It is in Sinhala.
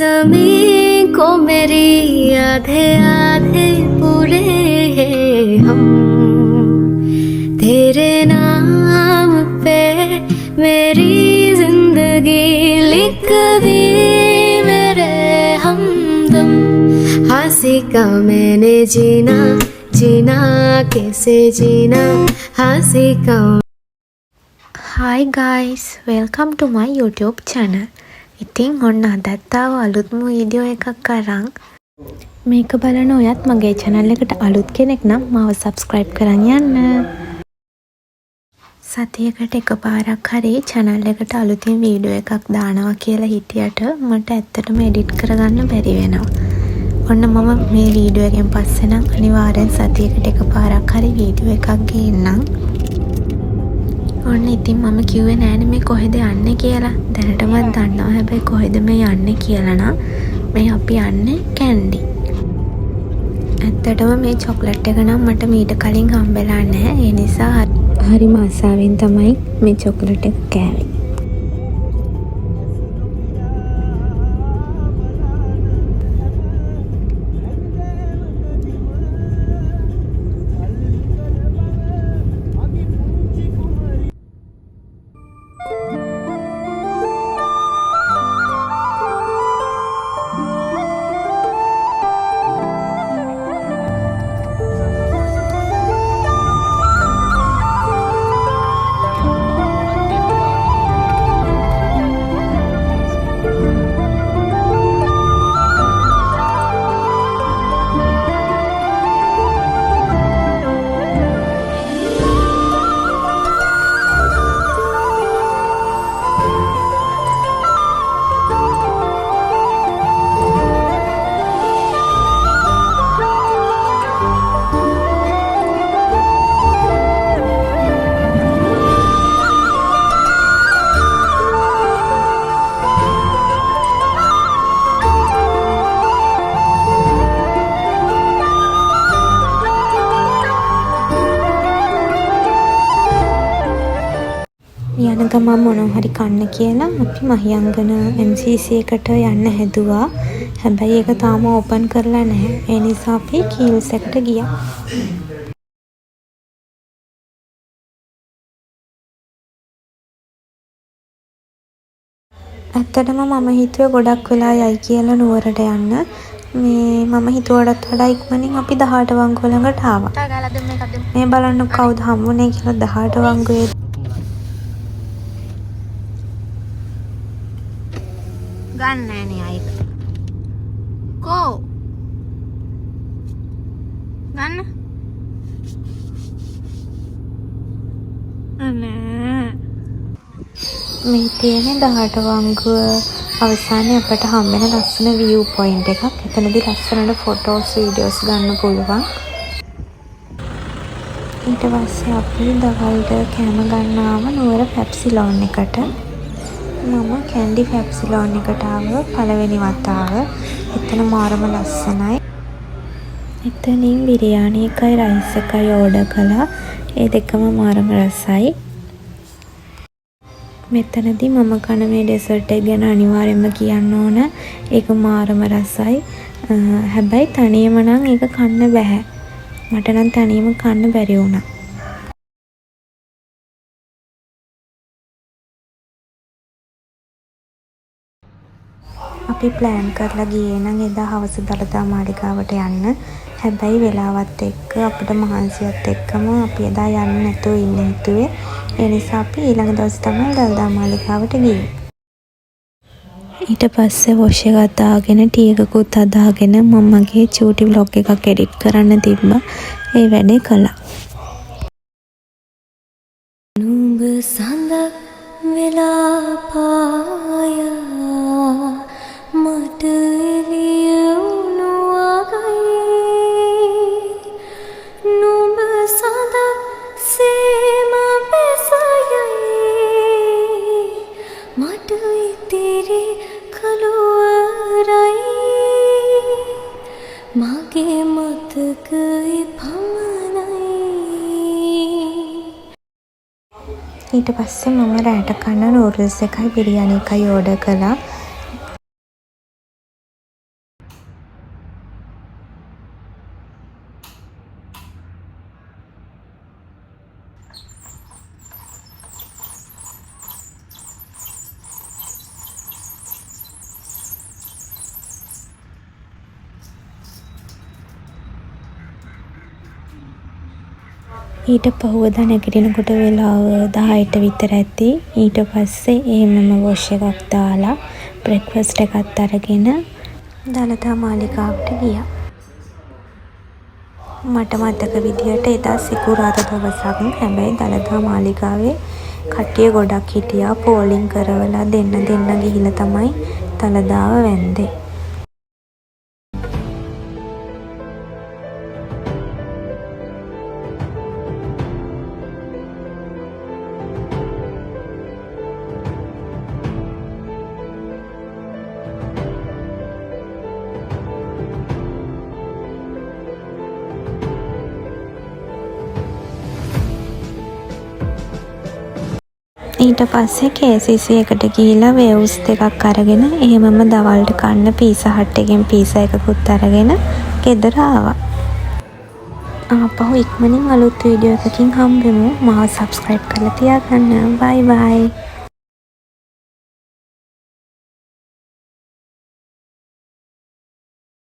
ज़मीं को मेरी आधे आधे पूरे हैं हम तेरे नाम पे मेरी जिंदगी लिख दी मेरे हमदम हंसी का मैंने जीना जीना कैसे जीना हंसी का Hi guys, welcome to my YouTube channel. ඉතින් ඔන්න අදත් ආව අලුත්ම වීඩියෝ එකක් අරන්. මේක බලන ඔයත් මගේ channel එකට අලුත් කෙනෙක් නම් මාව subscribe කරන් යන්න. සතියකට එකපාරක් හරි channel එකට අලුතින් වීඩියෝ එකක් දානවා කියලා හිතියට මට ඇත්තටම edit කරගන්න බැරි වෙනවා. ඔන්න මම මේ වීඩියෝ එකෙන් පස්සේ නම් අනිවාර්යෙන් සතියකට එකපාරක් හරි වීඩියෝ එකක් ගේන්නම්. ඔන්න ඉතින් මම කිව්වේ නෑනේ මේ කොහෙද යන්නේ කියලා. දැනටමත් දන්නවා හැබැයි කොහෙද මේ යන්නේ කියලා නම් මේ අපි යන්නේ කැන්ඩි. ඇත්තටම මේ චොක්ලට් එක නම් මට මීට කලින් හම්බෙලා නෑ. ඒ නිසා හරිම ආසාවෙන් තමයි මේ චොක්ලට් එක කෑවේ. යන ගමන් මොනවා හරි කන්න කියලා අපි මහියංගන MCC එකට යන්න හැදුවා. හැබැයි ඒක තාම ඕපන් කරලා නැහැ. ඒ නිසා අපි කීල්ස් එකට ගියා. ඇත්තටම මම හිතුවේ ගොඩක් වෙලා යයි කියලා නුවරට යන්න. මේ මම හිතුවටත් වඩා ඉක්මනින් අපි 18 වංගුව ළඟට ආවා. මේ බලන්න කවුද හම්බුනේ කියලා 18 වංගුවේ ගන්න නෑනේ අයික. කෝ ගන්න අනේ මේ තියෙන්නේ 18 වංගුව අවසානයේ අපට හම්බෙන ලස්සන view point එකක්. එතනදී ලස්සනට photos videos ගන්න පුළුවන්. ඊට පස්සේ අපි දවල්ට කෑම ගන්නාම නුවර පැප්සිලෝන් එකට. මම කැන්ඩි පැප්සිලෝන් එකට ආව පළවෙනි වතාව. එතන මාරම ලස්සනයි. එතනින් බිරියානි එකයි රයිස් එකයි ඕඩර් කළා. ඒ දෙකම මාරම රසයි. මෙතනදී මම කන මේ ඩෙසර්ට් එක ගැන අනිවාර්යයෙන්ම කියන්න ඕන. ඒක මාරම රසයි. හැබැයි තනියම නම් ඒක කන්න බෑ. මට නම් තනියම කන්න බැරි වුණා. අපි ප්ලෑන් කරලා ගියේ නම් එදා හවස දළදා මාලිගාවට යන්න. හැබැයි වෙලාවත් එක්ක අපිට මහන්සියත් එක්කම අපි එදා යන්න නැතුව ඉන්න හිතුවේ. ඒ නිසා අපි ඊළඟ දවසේ තමයි දළදා මාලිගාවට ගියේ. ඊට පස්සේ වොෂ් එකක් දාගෙන ටී එකකුත් අදාගෙන මම මගේ චූටි vlog එකක් එඩිට් කරන්න තිබ්බා. ඒ වැඩේ කළා. නුඹ සඳක් වෙලා පායා මට එළිය වුණු වගයි නුඹ සඳක් සේම බැසයයි මට ඉතිරි කළුවරයි මගේ මතකයි පමණයි. ඊට පස්සේ මම රැට කන්න නූඩල්ස් එකයි බිරියානි එකයි ඕඩර් කළා. ඊට පහුවදා නැගිටිනකොට වෙලාව 10ට විතර ඇති. ඊට පස්සේ එහෙමම වොෂ් එකක් දාලා බ්‍රෙක්ෆාස්ට් එකත් අරගෙන දළදා මාලිගාවට ගියා. මට මතක විදියට එදා සිකුරාදා දවසක්. හැබැයි දළදා මාලිගාවේ කට්ටිය ගොඩක් හිටියා. පෝලිං කරවලා දෙන්න ගිහිල්ලා තමයි දළදාව වැන්දේ. ඊට පස්සේ KCC එකට ගිහිල්ලා වේව්ස් දෙකක් අරගෙන එහෙමම දවල්ට කන්න පීසා හට් එකෙන් පීසා එකකුත් අරගෙන ගෙදර ආවා. ආපහු ඉක්මනින් අලුත් වීඩියෝ එකකින් හම්බෙමු. මාව සබ්ස්ක්‍රයිබ් කරලා තියාගන්න. බයි බයි.